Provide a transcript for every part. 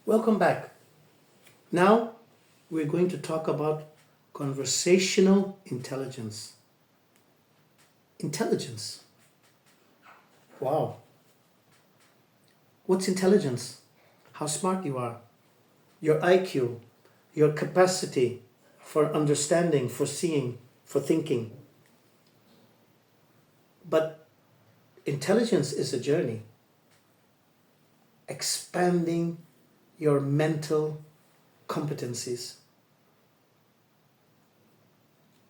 Welcome back. Now we're going to talk about conversational intelligence. Intelligence. Wow. What's intelligence? How smart you are. Your IQ, your capacity for understanding, for seeing, for thinking. But intelligence is a journey. Expanding your mental competencies.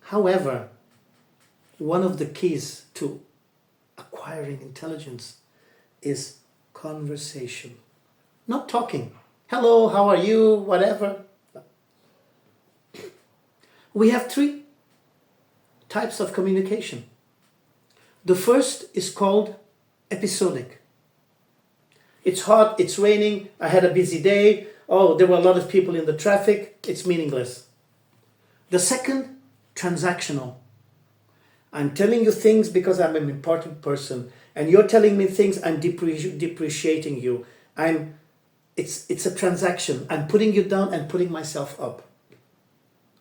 However, one of the keys to acquiring intelligence is conversation. Not talking. Hello, how are you? Whatever. We have three types of communication. The first is called episodic. It's hot, it's raining, I had a busy day, oh, there were a lot of people in the traffic, it's meaningless. The second, transactional. I'm telling you things because I'm an important person, and you're telling me things, I'm depreciating you. It's a transaction. I'm putting you down and putting myself up.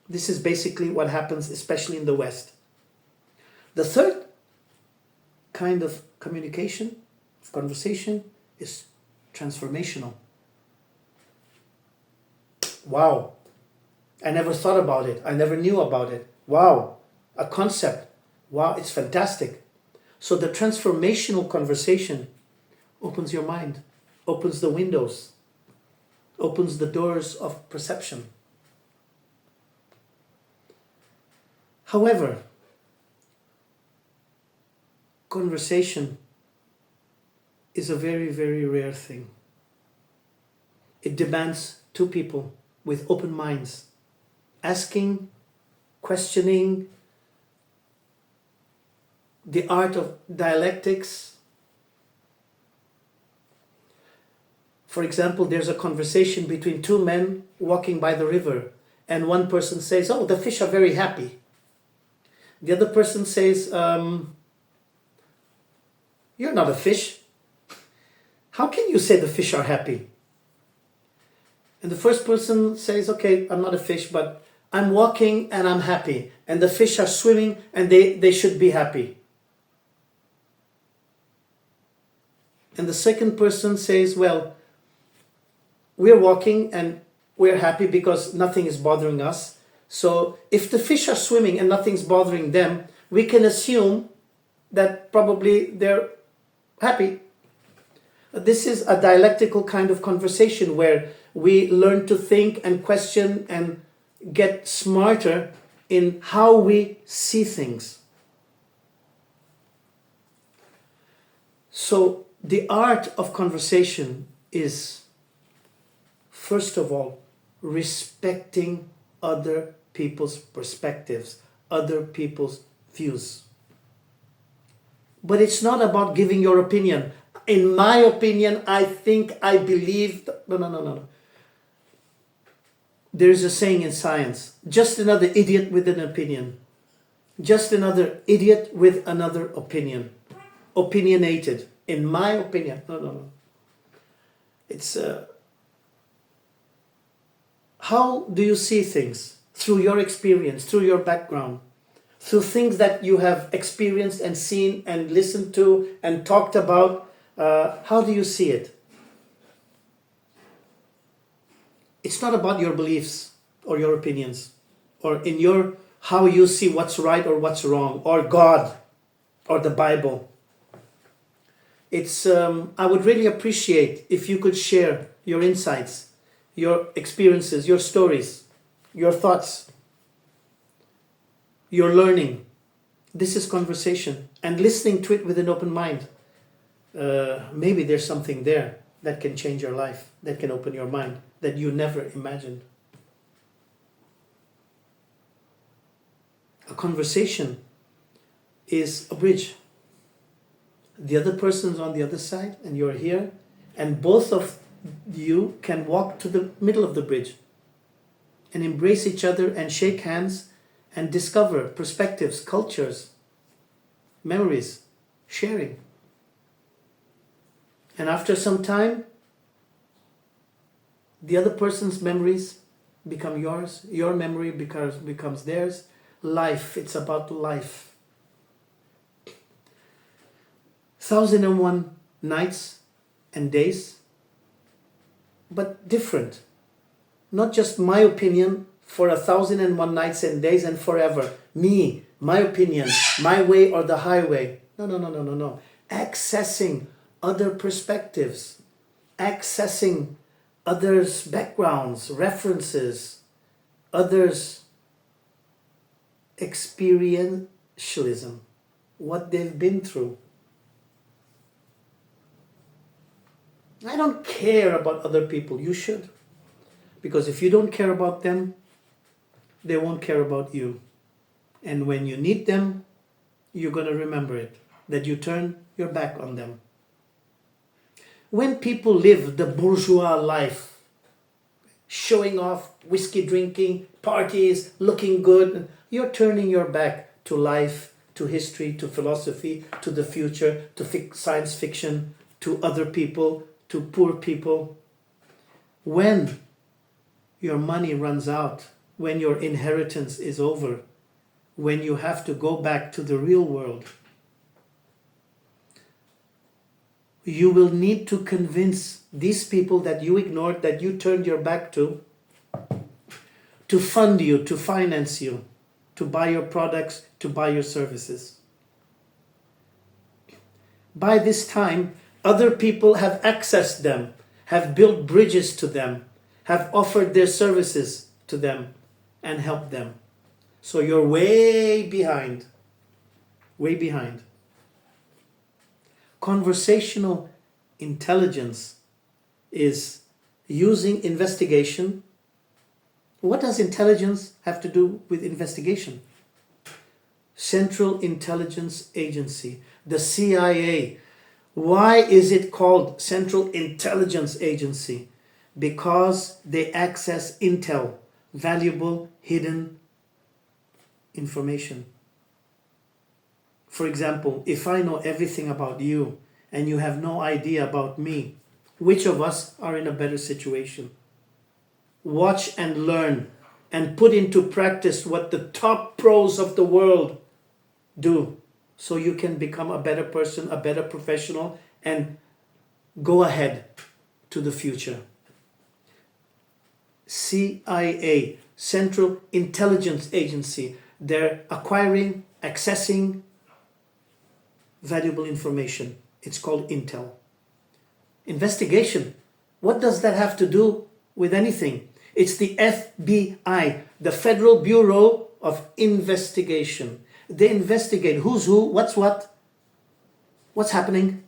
This is basically what happens, especially in the West. The third kind of communication, of conversation, is transformational. Wow. I never thought about it. I never knew about it. Wow. A concept. Wow, it's fantastic. So the transformational conversation opens your mind, opens the windows, opens the doors of perception. However, conversation is a very, very rare thing. It demands two people with open minds, asking, questioning, the art of dialectics. For example, there's a conversation between two men walking by the river, and one person says, oh, the fish are very happy. The other person says, you're not a fish. How can you say the fish are happy? And the first person says, okay, I'm not a fish, but I'm walking and I'm happy. And the fish are swimming and they should be happy. And the second person says, well, we're walking and we're happy because nothing is bothering us. So if the fish are swimming and nothing's bothering them, we can assume that probably they're happy. This is a dialectical kind of conversation where we learn to think and question and get smarter in how we see things. So the art of conversation is, first of all, respecting other people's perspectives, other people's views. But it's not about giving your opinion. In my opinion, I think, I believe. No. There's a saying in science, just another idiot with an opinion. Just another idiot with another opinion. Opinionated. In my opinion. No. It's how do you see things? Through your experience, through your background, through things that you have experienced and seen and listened to and talked about. How do you see it? It's not about your beliefs or your opinions or in your how you see what's right or what's wrong or God or the Bible. It's I would really appreciate if you could share your insights, your experiences, your stories, your thoughts, your learning. This is conversation and listening to it with an open mind. Maybe there's something there that can change your life, that can open your mind, that you never imagined. A conversation is a bridge. The other person's on the other side and you're here, and both of you can walk to the middle of the bridge and embrace each other and shake hands and discover perspectives, cultures, memories, sharing. And after some time, The other person's memories become yours. Your memory becomes theirs. Life, it's about life. 1001 nights and days, but different. Not just my opinion for 1001 nights and days and forever. Me, my opinion, my way or the highway. No. Accessing other perspectives, accessing others' backgrounds, references, others' experientialism, what they've been through. I don't care about other people. You should. Because if you don't care about them, they won't care about you. And when you need them, you're going to remember it, that you turn your back on them. When people live the bourgeois life, showing off, whiskey drinking, parties, looking good, you're turning your back to life, to history, to philosophy, to the future, to science fiction, to other people, to poor people. When your money runs out, when your inheritance is over, when you have to go back to the real world, you will need to convince these people that you ignored, that you turned your back to fund you, to finance you, to buy your products, to buy your services. By this time, other people have accessed them, have built bridges to them, have offered their services to them and helped them. So you're way behind. Way behind. Conversational intelligence is using investigation. What does intelligence have to do with investigation? Central Intelligence Agency, the CIA. Why is it called Central Intelligence Agency? Because they access intel, valuable, hidden information. For example, if I know everything about you and you have no idea about me, which of us are in a better situation? Watch and learn and put into practice what the top pros of the world do, so you can become a better person, a better professional, and go ahead to the future. CIA, Central Intelligence Agency, they're acquiring, accessing valuable information. It's called intel. Investigation, what does that have to do with anything? It's the FBI, the Federal Bureau of Investigation. They investigate who's who, what's what, what's happening,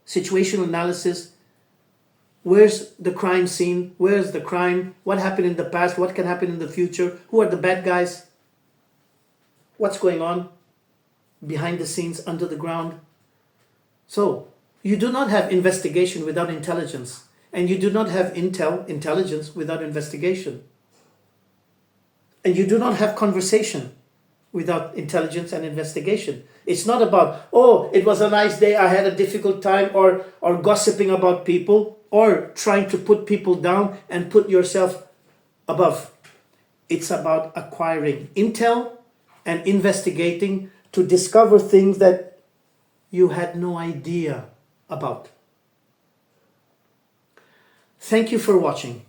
situational analysis, where's the crime scene, where's the crime, what happened in the past, what can happen in the future, who are the bad guys, what's going on behind the scenes, under the ground. So, you do not have investigation without intelligence, and you do not have intelligence without investigation. And you do not have conversation without intelligence and investigation. It's not about, oh, it was a nice day, I had a difficult time, or gossiping about people, or trying to put people down and put yourself above. It's about acquiring intel and investigating to discover things that you had no idea about. Thank you for watching.